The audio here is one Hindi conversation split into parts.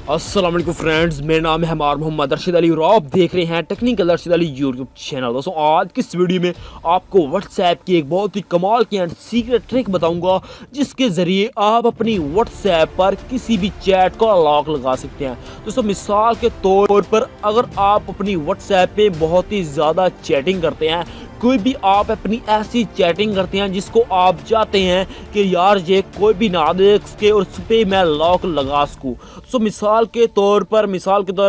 अस्सलाम वालेकुम फ्रेंड्स, मेरा नाम है हमार मोहम्मद अरशद अली और आप देख रहे हैं technical Arshad Ali YouTube channel. दोस्तों आज की इस वीडियो में आपको व्हाट्सएप की एक बहुत ही कमाल की एंड सीक्रेट ट्रिक बताऊंगा जिसके ज़रिए आप अपनी व्हाट्सएप पर किसी भी चैट का लॉक लगा सकते हैं। दोस्तों मिसाल के तौर पर अगर आप अपनी व्हाट्सएप पे बहुत ही ज़्यादा चैटिंग करते हैं, कोई भी आप अपनी ऐसी चैटिंग करते हैं जिसको आप चाहते हैं कि यार ये कोई भी ना देख सके और उस पर मैं लॉक लगा सकूँ। सो मिसाल के तौर पर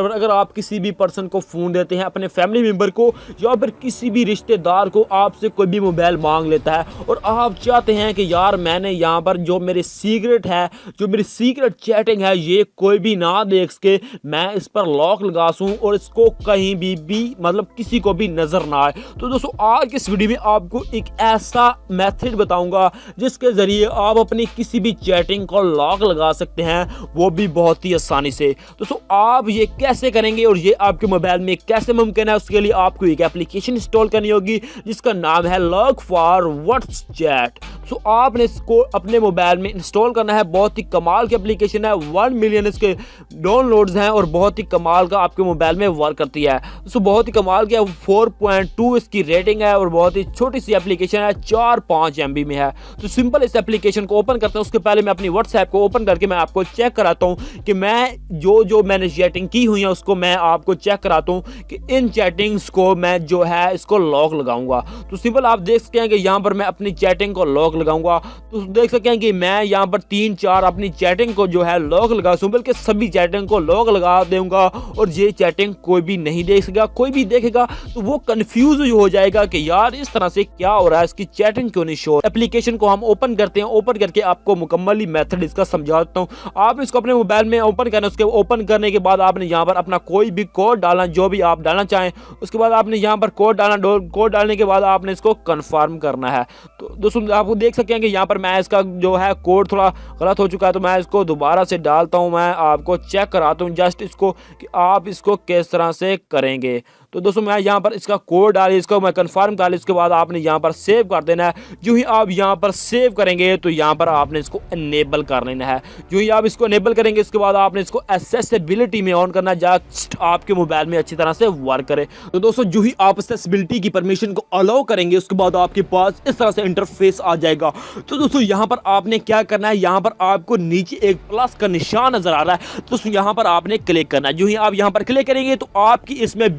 अगर आप किसी भी पर्सन को फ़ोन देते हैं, अपने फैमिली मेम्बर को या फिर किसी भी रिश्तेदार को, आपसे कोई भी मोबाइल मांग लेता है और आप चाहते हैं कि यार मैंने यहाँ पर जो मेरी सीक्रेट चैटिंग है ये कोई भी ना देख सके, मैं इस पर लॉक लगा सूँ और इसको कहीं भी मतलब किसी को भी नज़र ना आए। तो दोस्तों आज की इस वीडियो में आपको एक ऐसा मेथड बताऊंगा जिसके ज़रिए आप अपनी किसी भी चैटिंग को लॉक लगा सकते हैं, वो भी बहुत ही आसानी से। दोस्तों आप ये कैसे करेंगे और ये आपके मोबाइल में कैसे मुमकिन है, उसके लिए आपको एक एप्लीकेशन इंस्टॉल करनी होगी जिसका नाम है लॉक फॉर व्हाट्सचैट। सो आपने इसको अपने मोबाइल में इंस्टॉल करना है। बहुत ही कमाल की एप्लीकेशन है, 1 मिलियन इसके डाउनलोड्स हैं और बहुत ही कमाल का आपके मोबाइल में वर्क करती है। सो बहुत ही कमाल की 4.2 इसकी रेटिंग है और बहुत ही छोटी सी एप्लीकेशन है, 4-5 MB में है। तो सिंपल इस एप्लीकेशन को ओपन करते हैं। उसके पहले मैं अपनी व्हाट्सएप को ओपन करके मैं आपको चेक कराता हूँ कि मैं जो मैंने चैटिंग की हुई है उसको मैं आपको चेक कराता हूँ कि इन चैटिंग्स को मैं जो है इसको लॉक लगाऊंगा। तो सिंपल आप देख सकते हैं कि यहाँ पर मैं अपनी चैटिंग को लॉक लगाऊंगा। तो देख सकते हैं कि मैं यहाँ पर 3-4 अपनी चैटिंग को जो है लॉक लगा सूँ, बल्कि सभी चैटिंग को लॉक लगा दूंगा और ये चैटिंग कोई भी नहीं देख सकेगा। कोई भी देखेगा तो वो कंफ्यूज हो जाएगा कि यार इस तरह से क्या हो रहा है, इसकी चैटिंग क्यों नहीं शो। एप्लीकेशन को हम ओपन करते हैं, ओपन करके आपको मुकम्मली मेथड इसका समझाता हूँ। आप इसको अपने मोबाइल में ओपन करना, उसके ओपन करने के बाद आपने यहाँ पर अपना कोई भी कोड डालना जो भी आप डालना चाहें। उसके बाद आपने यहाँ पर कोड डालना, कोड डालने के बाद आपने इसको कंफर्म करना है। तो दोस्तों आपको देख सकते हैं कि यहाँ पर मैं इसका जो है कोड थोड़ा गलत हो चुका है, तो मैं इसको दोबारा से डालता हूँ। मैं आपको चेक कराता हूँ जस्ट इसको कि आप इसको किस तरह से करेंगे। तो दोस्तों मैं यहाँ पर इसका कोड डाली, इसको मैं कंफर्म डाली, उसके बाद आपने यहाँ पर सेव कर देना है। जो ही आप यहाँ पर सेव करेंगे तो यहाँ पर आपने इसको इनेबल कर लेना है। जो ही आप इसको इनेबल करेंगे इसके बाद आपने इसको एक्सेसिबिलिटी में ऑन करना है, जस्ट आपके मोबाइल में अच्छी तरह से वर्क करे। तो दोस्तों जो ही आप एक्सेसिबिलिटी की परमिशन को अलाउ करेंगे उसके बाद आपके पास इस तरह से इंटरफेस आ जाएगा। तो दोस्तों यहाँ पर आपने क्या करना है, यहाँ पर आपको नीचे एक प्लस का निशान नजर आ रहा है, तो यहाँ पर आपने क्लिक करना है। जो ही आप यहाँ पर क्लिक करेंगे तो आपकी इसमें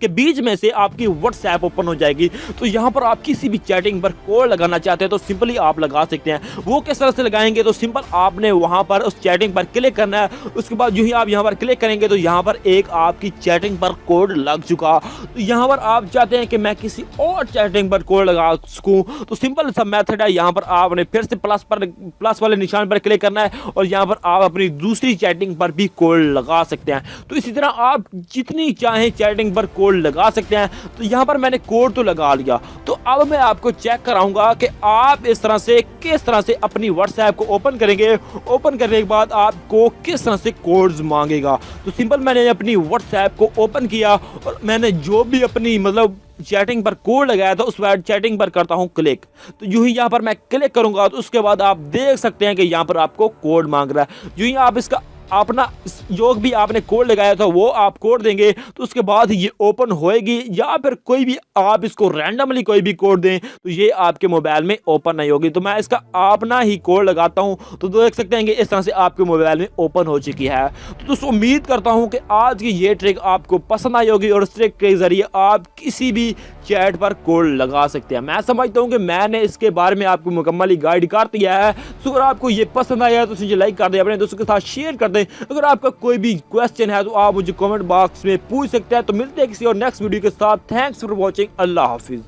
के बीच में से आपकी व्हाट्सएप ओपन हो जाएगी। तो यहाँ पर आप किसी भी चैटिंग पर कोड लगाना चाहते हैं तो सिंपली आप लगा सकते हैं। वो किस तरह से लगाएंगे, तो सिंपल आपने वहां पर उस चैटिंग पर क्लिक करना है। उसके बाद जो ही आप यहाँ पर क्लिक करेंगे तो यहाँ पर एक आपकी चैटिंग पर कोड लग चुका। तो यहाँ पर आप चाहते हैं कि मैं किसी और चैटिंग पर कोड लगा सकूं, तो सिंपल सा मेथड है। यहाँ पर आपने फिर से प्लस वाले निशान पर क्लिक करना है और यहाँ पर आप अपनी दूसरी चैटिंग पर भी कोड लगा सकते हैं। तो इसी तरह आप जितनी चाहें चैटिंग पर कोड लगा सकते हैं। तो यहाँ पर मैंने कोड तो लगा लिया, तो अब मैं आपको चेक कराऊंगा कि आप इस तरह से किस तरह से अपनी व्हाट्सएप को ओपन करेंगे। ओपन करने के बाद आपको किस तरह से कोड्स मांगेगा। तो सिंपल मैंने अपनी व्हाट्सएप को ओपन किया और मैंने जो भी अपनी चैटिंग पर कोड लगाया था उस चैटिंग पर करता हूं क्लिक। तो यूं ही यहां पर मैं क्लिक करूंगा तो उसके बाद आप देख सकते हैं कि यहां पर आपको कोड मांग रहा है। यूं ही आप इसका अपना जो भी आपने कोड लगाया था वो आप कोड देंगे तो उसके बाद ये ओपन होएगी, या फिर कोई भी आप इसको रैंडमली कोई भी कोड दें तो ये आपके मोबाइल में ओपन नहीं होगी। तो मैं इसका अपना ही कोड लगाता हूं, तो देख सकते हैं कि इस तरह से आपके मोबाइल में ओपन हो चुकी है। तो दोस्तों उम्मीद करता हूं कि आज की ये ट्रिक आपको पसंद आई होगी और इस ट्रिक के जरिए आप किसी भी चैट पर कोड लगा सकते हैं। मैं समझता हूं कि मैंने इसके बारे में आपको मुकम्मली गाइड कर दिया है। तो अगर आपको ये पसंद आया तो मुझे लाइक कर दें, अपने दोस्तों के साथ शेयर कर दें। अगर आपका कोई भी क्वेश्चन है तो आप मुझे कमेंट बॉक्स में पूछ सकते हैं। तो मिलते हैं किसी और नेक्स्ट वीडियो के साथ। Thanks for watching. Allah Hafiz.